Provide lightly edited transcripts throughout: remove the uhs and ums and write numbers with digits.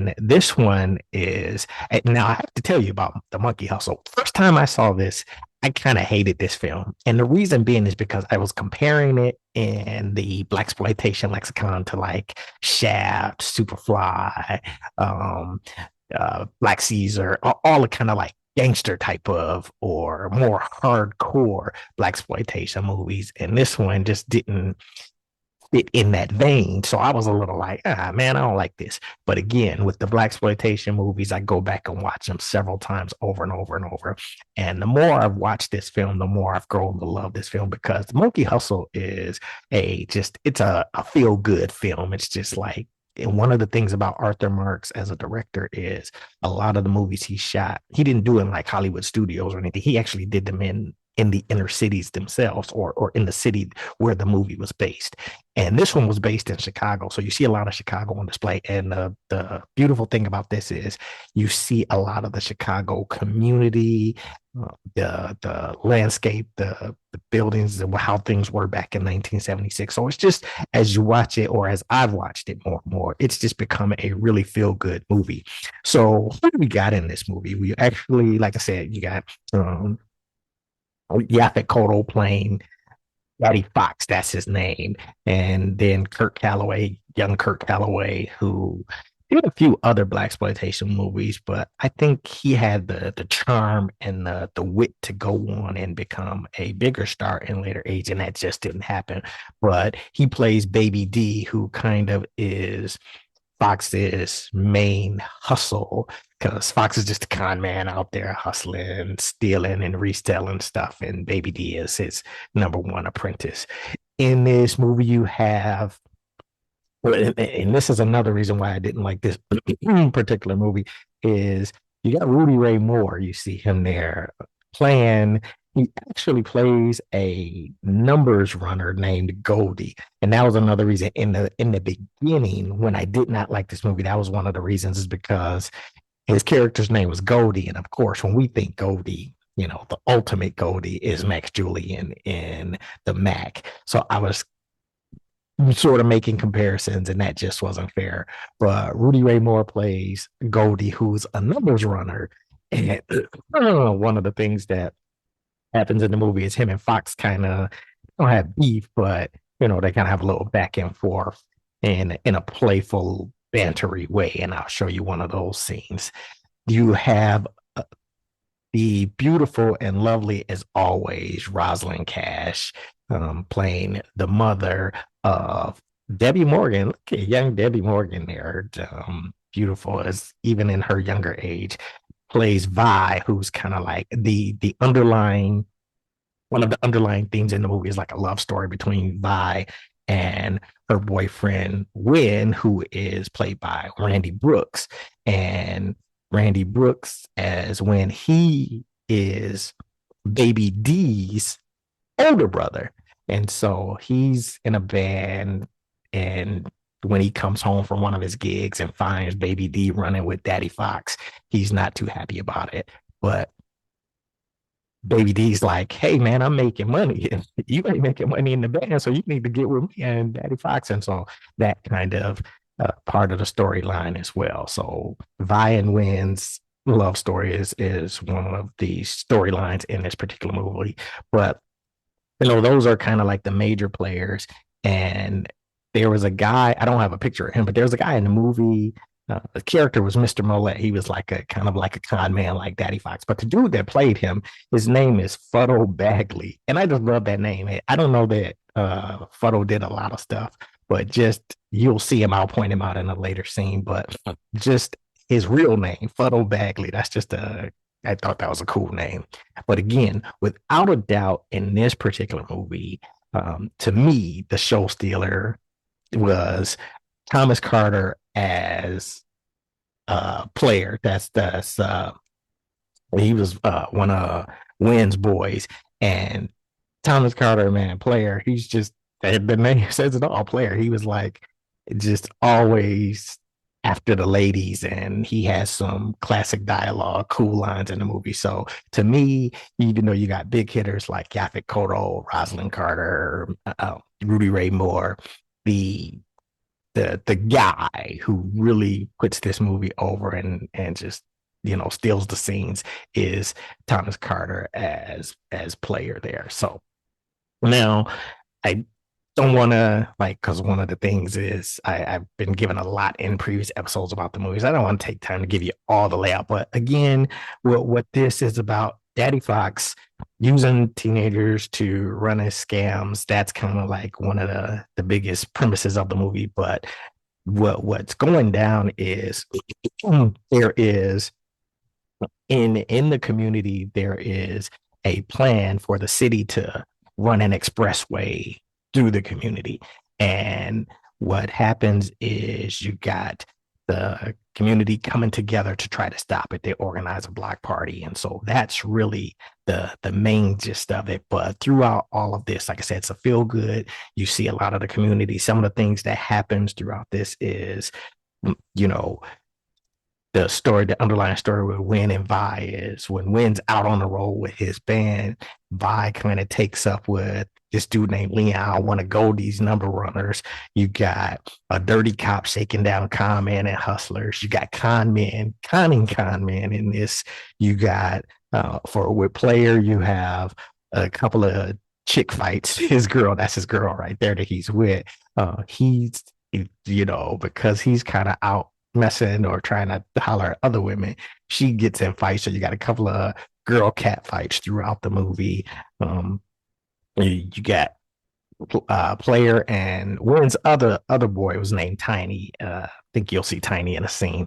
And this one is now I have to tell you about the Monkey Hustle. First time I saw this, I kind of hated this film. And the reason being is because I was comparing it in the Blaxploitation lexicon to like Shaft, Superfly, um, Black Caesar, all the kind of like gangster type of or more hardcore Blaxploitation movies. And this one just didn't fit in that vein. So I was a little like, man, I don't like this. But again, with the Blaxploitation movies, I go back and watch them several times over and over and over. And the more I've watched this film, the more I've grown to love this film because the Monkey Hustle is it's a feel good film. It's just like, and one of the things about Arthur Marks as a director is a lot of the movies he shot, he didn't do in like Hollywood studios or anything. He actually did them in the inner cities themselves or in the city where the movie was based. And this one was based in Chicago. So you see a lot of Chicago on display. And the beautiful thing about this is you see a lot of the Chicago community, the landscape, the buildings, and how things were back in 1976. So it's just as you watch it, or as I've watched it more and more, it's just become a really feel good movie. So what do we got in this movie? We actually, like I said, you got Yaphet Kotto playing Daddy Fox, that's his name. And then Kirk Calloway, young Kirk Calloway, who did a few other Blaxploitation movies, but I think he had the charm and the wit to go on and become a bigger star in later age, and that just didn't happen. But he plays Baby D, who kind of is Fox's main hustle because Fox is just a con man out there hustling, stealing, and reselling stuff. And Baby D is his number one apprentice. In this movie, you have, and this is another reason why I didn't like this particular movie, is you got Rudy Ray Moore. You see him there playing. He actually plays a numbers runner named Goldie, and that was another reason in the beginning when I did not like this movie. That was one of the reasons is because his character's name was Goldie, and of course, when we think Goldie, the ultimate Goldie is Max Julian in the Mac. So I was sort of making comparisons, and that just wasn't fair. But Rudy Ray Moore plays Goldie, who's a numbers runner, and one of the things that happens in the movie is him and Fox kind of don't have beef, but they kind of have a little back and forth in a playful, bantery way. And I'll show you one of those scenes. You have the beautiful and lovely, as always, Rosalind Cash playing the mother of Debbie Morgan. Look at young Debbie Morgan there, beautiful as even in her younger age. Plays Vi, who's kind of like the underlying one of the underlying themes in the movie is like a love story between Vi and her boyfriend Win, who is played by Randy Brooks. And Randy Brooks, as when he is Baby D's older brother. And so he's in a band, and when he comes home from one of his gigs and finds Baby D running with Daddy Fox, he's not too happy about it. But Baby D's like, hey man, I'm making money. You ain't making money in the band, so you need to get with me and Daddy Fox. And so that kind of part of the storyline as well. So Vi and Wynn's love story is one of the storylines in this particular movie. But those are kind of like the major players. And there was a guy, I don't have a picture of him, but there was a guy in the movie. The character was Mr. Mollet. He was like a kind of like a con man like Daddy Fox. But the dude that played him, his name is Fuddle Bagley. And I just love that name. I don't know that Fuddle did a lot of stuff, but just you'll see him. I'll point him out in a later scene. But just his real name, Fuddle Bagley, that's just I thought that was a cool name. But again, without a doubt, in this particular movie, to me, the show stealer was Thomas Carter as a player. That's he was one of Wynn's boys, and Thomas Carter, man, player. He's just the name says it all. Player. He was like just always after the ladies, and he has some classic dialogue, cool lines in the movie. So to me, even though you got big hitters like Yaphet Kotto, Rosalind Carter, Rudy Ray Moore, the the guy who really puts this movie over and just steals the scenes is Thomas Carter as player there. So now I don't want to like because one of the things is I've been given a lot in previous episodes about the movies. I don't want to take time to give you all the layout, but again, what this is about, Daddy Fox using teenagers to run his scams. That's kind of like one of the biggest premises of the movie. But what's going down is there is in the community there is a plan for the city to run an expressway through the community. And what happens is you got the community coming together to try to stop it. They organize a block party. And so that's really the main gist of it. But throughout all of this, like I said, it's a feel good. You see a lot of the community. Some of the things that happens throughout this is, you know, the underlying story with Win and Vi is when Win's out on the road with his band, Vi kind of takes up with this dude named Leon, one of Goldie's number runners. You got a dirty cop shaking down con man and hustlers. You got con men, conning con man in this. You got for with player, you have a couple of chick fights. His girl, that's his girl right there that he's with. He's because he's kind of out messing or trying to holler at other women, she gets in fights. So you got a couple of girl cat fights throughout the movie. You got player and Win's other boy was named Tiny. I think you'll see Tiny in a scene.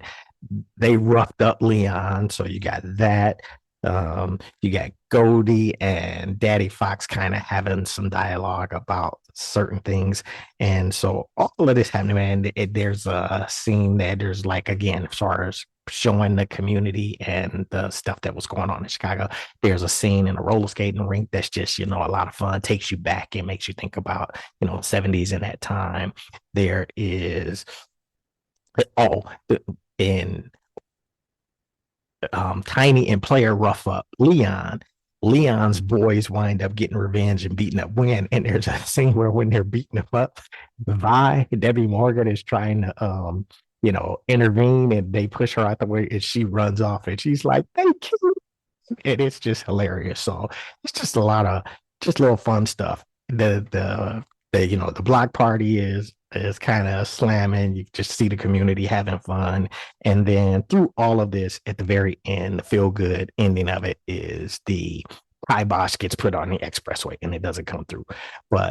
They roughed up Leon, so you got that. You got Goldie and Daddy Fox kind of having some dialogue about certain things, and so all of this happening, man. There's a scene that there's like again, as far as showing the community and the stuff that was going on in Chicago. There's a scene in a roller skating rink that's just a lot of fun, takes you back and makes you think about 70s in that time. There is oh in Tiny and Player rough up Leon. Leon's boys wind up getting revenge and beating up Win. And there's a scene where when they're beating him up, Debbie Morgan is trying to intervene, and they push her out the way and she runs off and she's like, thank you. And it's just hilarious. So it's just a lot of just little fun stuff. The block party is kind of slamming. You just see the community having fun. And then through all of this, at the very end, the feel good ending of it is the kibosh gets put on the expressway and it doesn't come through. But